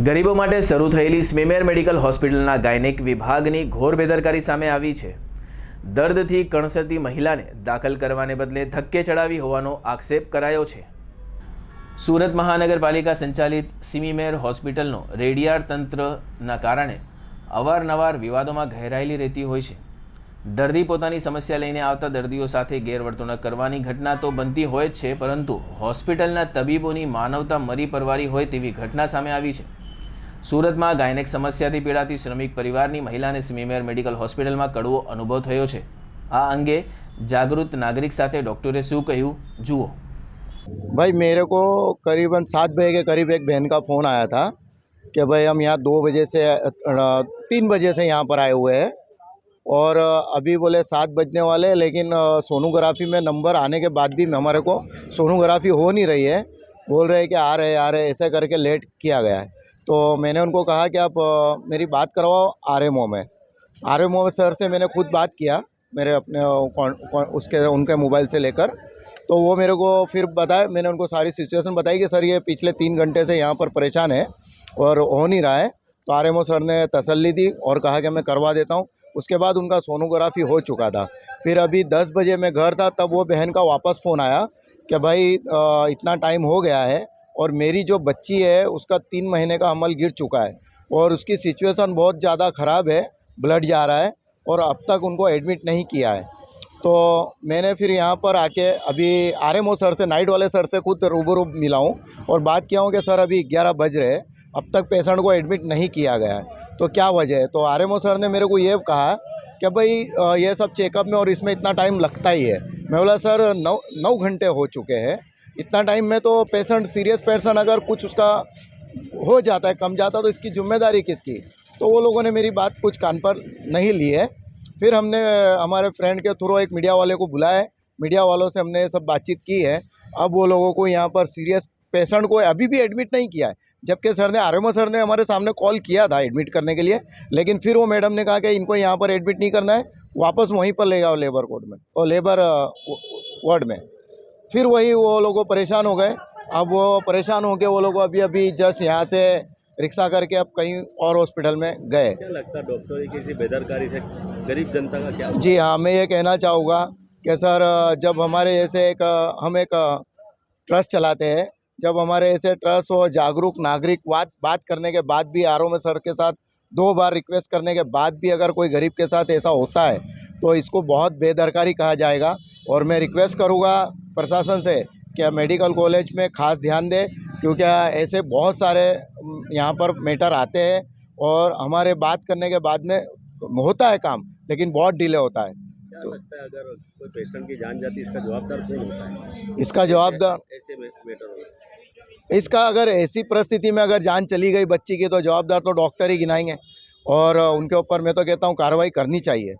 ગરીબો માટે શરૂ થયેલી સ્મીમેર મેડિકલ હોસ્પિટલના ગાયનેક વિભાગની ઘોર બેદરકારી સામે આવી છે। દર્દથી કણસરતી મહિલાને દાખલ કરવાને બદલે ધક્કે ચડાવી હોવાનો આક્ષેપ કરાયો છે। સુરત મહાનગરપાલિકા સંચાલિત સ્મીમેર હોસ્પિટલનો રેડિયાળ તંત્રના કારણે અવારનવાર વિવાદોમાં ઘેરાયેલી રહેતી હોય છે। દર્દી પોતાની સમસ્યા લઈને આવતા દર્દીઓ સાથે ગેરવર્તણૂક કરવાની ઘટના તો બનતી હોય જ છે, પરંતુ હોસ્પિટલના તબીબોની માનવતા મરી પરવારી હોય તેવી ઘટના સામે આવી છે। સુરતમાં ગાયનેક સમસ્યાથી પીડાતી શ્રમિક પરિવારની મહિલાને સ્મીમેર મેડિકલ હોસ્પિટલમાં કડવો અનુભવ થયો છે। આ અંગે જાગૃત નાગરિક સાથે ડૉક્ટરે શું કહ્યું જુઓ। भाई मेरे को करीबन 7 बजे के करीब एक बहन का फ़ोन आया था कि भाई हम यहाँ 2 बजे से 3 बजे से यहाँ पर आए हुए हैं और अभी बोले 7 बजने वाले हैं, लेकिन सोनोग्राफी में नंबर आने के बाद भी हमारे को सोनोग्राफी हो नहीं रही है। बोल रहे हैं कि आ रहे ऐसे करके लेट किया गया है। तो मैंने उनको कहा कि आप मेरी बात करवाओ आरएमओ में। आरएमओ सर से मैंने खुद बात किया, मेरे अपने उनके मोबाइल से लेकर। तो वो मेरे को फिर बताया, मैंने उनको सारी सिचुएशन बताई कि सर ये पिछले 3 घंटे से यहाँ पर परेशान है और हो नहीं रहा है। तो आरएमओ सर ने तसल्ली दी और कहा कि मैं करवा देता हूँ। उसके बाद उनका सोनोग्राफी हो चुका था। फिर अभी 10 बजे मैं घर था, तब वो बहन का वापस फ़ोन आया कि भाई इतना टाइम हो गया है और मेरी जो बच्ची है उसका 3 महीने का अमल गिर चुका है और उसकी सिचुएशन बहुत ज़्यादा ख़राब है, ब्लड जा रहा है और अब तक उनको एडमिट नहीं किया है। तो मैंने फिर यहाँ पर आके अभी आरएमओ सर से, नाइट वाले सर से खुद रूबरू मिला हूँ और बात किया हूँ कि सर अभी 11 बज रहे हैं, अब तक पेशेंट को एडमिट नहीं किया गया है, तो क्या वजह है। तो आरएमओ सर ने मेरे को ये कहा कि भाई ये सब चेकअप में और इसमें इतना टाइम लगता ही है। मैं बोला सर 9 घंटे हो चुके हैं, इतना टाइम में तो पेशेंट, सीरियस पेशेंट अगर कुछ उसका हो जाता है, कम जाता है, तो इसकी जिम्मेदारी किसकी। तो वो लोगों ने मेरी बात कुछ कान पर नहीं ली है। फिर हमने हमारे फ्रेंड के थ्रू एक मीडिया वाले को बुलाया, मीडिया वालों से हमने सब बातचीत की है। अब वो लोगों को यहाँ पर सीरियस पेशेंट को अभी भी एडमिट नहीं किया है, जबकि सर ने, आरएमओ सर ने हमारे सामने कॉल किया था एडमिट करने के लिए, लेकिन फिर वो मैडम ने कहा कि इनको यहाँ पर एडमिट नहीं करना है, वापस वहीं पर ले जाओ लेबर कोर्ट में और लेबर वार्ड में। फिर वही वो लोग परेशान हो गए। अब वो परेशान हो गए, वो लोग अभी जस्ट यहाँ से रिक्शा करके अब कहीं और हॉस्पिटल में गए। क्या लगता है डॉक्टर की इसी बेदरकारी से गरीब जनता का क्या? जी हाँ, मैं ये कहना चाहूँगा कि सर जब हमारे ऐसे हम एक ट्रस्ट चलाते हैं, जब हमारे ऐसे ट्रस्ट और जागरूक नागरिक बात करने के बाद भी, आरओ में सर के साथ 2 बार रिक्वेस्ट करने के बाद भी अगर कोई गरीब के साथ ऐसा होता है तो इसको बहुत बेदरकारी कहा जाएगा। और मैं रिक्वेस्ट करूँगा प्रशासन से कि मेडिकल कॉलेज में खास ध्यान दे, क्योंकि ऐसे बहुत सारे यहाँ पर मैटर आते हैं और हमारे बात करने के बाद में होता है काम, लेकिन बहुत डिले होता है। क्या लगता है अगर कोई पेशेंट की जान जाती है, इसका जवाबदार कौन होता है? इसका जवाबदार, ऐसे मैटर होगा, इसका अगर ऐसी परिस्थिति में अगर जान चली गई बच्ची की, तो जवाबदार तो डॉक्टर ही गिनाएंगे और उनके ऊपर मैं तो कहता हूँ कार्रवाई करनी चाहिए।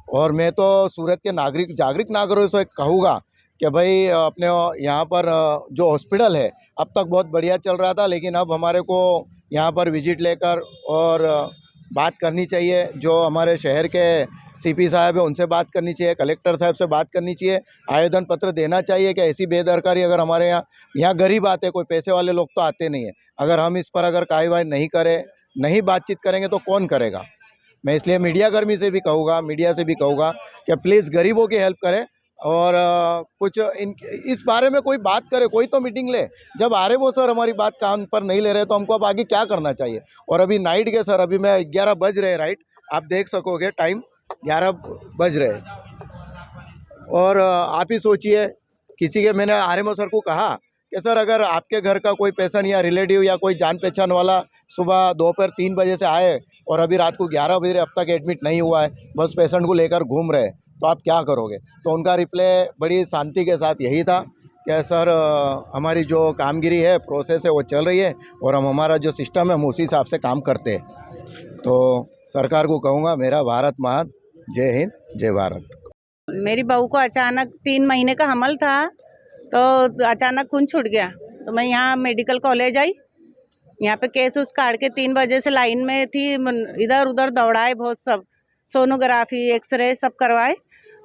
और मैं तो सूरत के जागरूक नागरिकों से कहूँगा कि भाई अपने यहाँ पर जो हॉस्पिटल है अब तक बहुत बढ़िया चल रहा था, लेकिन अब हमारे को यहाँ पर विजिट लेकर और बात करनी चाहिए। जो हमारे शहर के सीपी साहब है उनसे बात करनी चाहिए, कलेक्टर साहब से बात करनी चाहिए, आवेदन पत्र देना चाहिए कि ऐसी बेदरकारी अगर हमारे यहाँ गरीब आते, कोई पैसे वाले लोग तो आते नहीं है, अगर हम इस पर अगर कार्रवाई नहीं करें, नहीं बातचीत करेंगे तो कौन करेगा। मैं इसलिए मीडिया कर्मी से भी कहूँगा, मीडिया से भी कहूँगा कि प्लीज़ गरीबों की हेल्प करें और कुछ इस बारे में कोई बात करे, कोई तो मीटिंग ले। जब आरएमओ सर हमारी बात कान पर नहीं ले रहे तो हमको अब आगे क्या करना चाहिए। और अभी नाइट के सर, अभी मैं 11 बज रहे, राइट, आप देख सकोगे टाइम 11 बज रहे। और आप ही सोचिए, किसी के, मैंने आरएमओ सर को कहा कि सर अगर आपके घर का कोई पेशेंट या रिलेटिव या कोई जान पहचान वाला सुबह दोपहर 3 बजे से आए और अभी रात को 11 बजे अब तक एडमिट नहीं हुआ है, बस पेशेंट को लेकर घूम रहे, तो आप क्या करोगे। तो उनका रिप्लाई बड़ी शांति के साथ यही था कि सर हमारी जो कामगिरी है, प्रोसेस है, वो चल रही है और हमारा जो सिस्टम है हम उसी हिसाब से काम करते हैं। तो सरकार को कहूँगा, मेरा भारत महान, जय हिंद, जय भारत। मेरी बहू को अचानक 3 महीने का हमल था, तो अचानक खून छूट गया, तो मैं यहाँ मेडिकल कॉलेज आई। यहाँ पे केस उस काट के 3 बजे से लाइन में थी, इधर उधर दौड़ाए बहुत, सब सोनोग्राफी, एक्सरे सब करवाए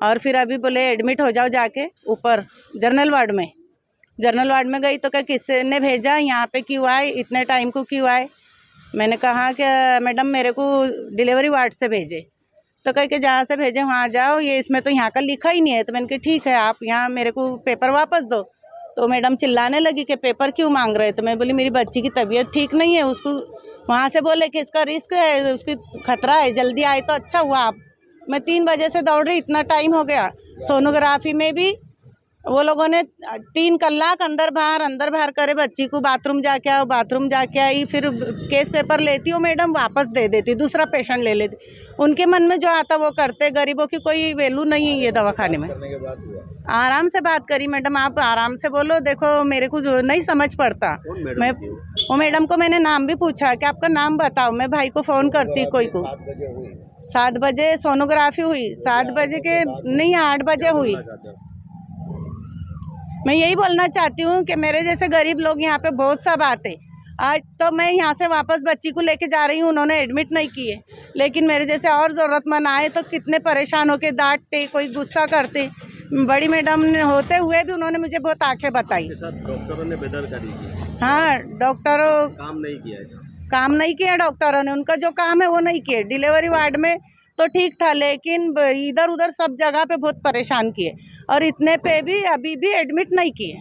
और फिर अभी बोले एडमिट हो जाओ जाके ऊपर जनरल वार्ड में। जनरल वार्ड में गई तो क्या किसने भेजा, यहाँ पे क्यों आए, इतने टाइम को क्यों आए। मैंने कहा कि मैडम मेरे को डिलीवरी वार्ड से भेजे, तो कह के जहाँ से भेजे वहाँ जाओ, ये इसमें तो यहाँ का लिखा ही नहीं है। तो मैंने कहा ठीक है, आप यहाँ मेरे को पेपर वापस दो। तो मैडम चिल्लाने लगी कि पेपर क्यों मांग रहे हैं। तो मैं बोली मेरी बच्ची की तबीयत ठीक नहीं है, उसको वहाँ से बोले कि इसका रिस्क है, उसकी खतरा है, जल्दी आए तो अच्छा हुआ। आप मैं 3 बजे से दौड़ रही, इतना टाइम हो गया। सोनोग्राफी में भी वो लोगों ने 3 कलाक अंदर बाहर करे, बच्ची को बाथरूम जाके आओ, बाथरूम जाके आई, फिर केस पेपर लेती हो मैडम, वापस दे देती, दूसरा पेशेंट ले लेती। उनके मन में जो आता वो करते, गरीबों की कोई वैल्यू नहीं है ये दवाखाने में। करने के बाद हुआ आराम से बात करी मैडम, आप आराम से बोलो, देखो मेरे को जो नहीं समझ पड़ता। कौन मैडम मैं थी वो? वो मैडम को मैंने नाम भी पूछा कि आपका नाम बताओ, मैं भाई को फ़ोन करती कोई को। 7 बजे हुई। 7 बजे सोनोग्राफी हुई, 7 बजे के नहीं 8 बजे हुई। बोलना चाहते हो? मैं यही बोलना चाहती हूँ कि मेरे जैसे गरीब लोग यहाँ पे बहुत सब आते। आज तो मैं यहाँ से वापस बच्ची को लेके जा रही हूँ, उन्होंने एडमिट नहीं किए, लेकिन मेरे जैसे और ज़रूरतमंद आए तो कितने परेशान होके डांटते, कोई गुस्सा करते। बड़ी मैडम ने होते हुए भी उन्होंने मुझे बहुत आंखें बताई। के साथ डॉक्टरों ने बेदरकारी की, हाँ, डॉक्टरों काम नहीं किया है। काम नहीं किया, डॉक्टरों ने उनका जो काम है वो नहीं किए। डिलीवरी वार्ड में तो ठीक था, लेकिन इधर उधर सब जगह पे बहुत परेशान किए, और इतने पे भी अभी भी एडमिट नहीं किए।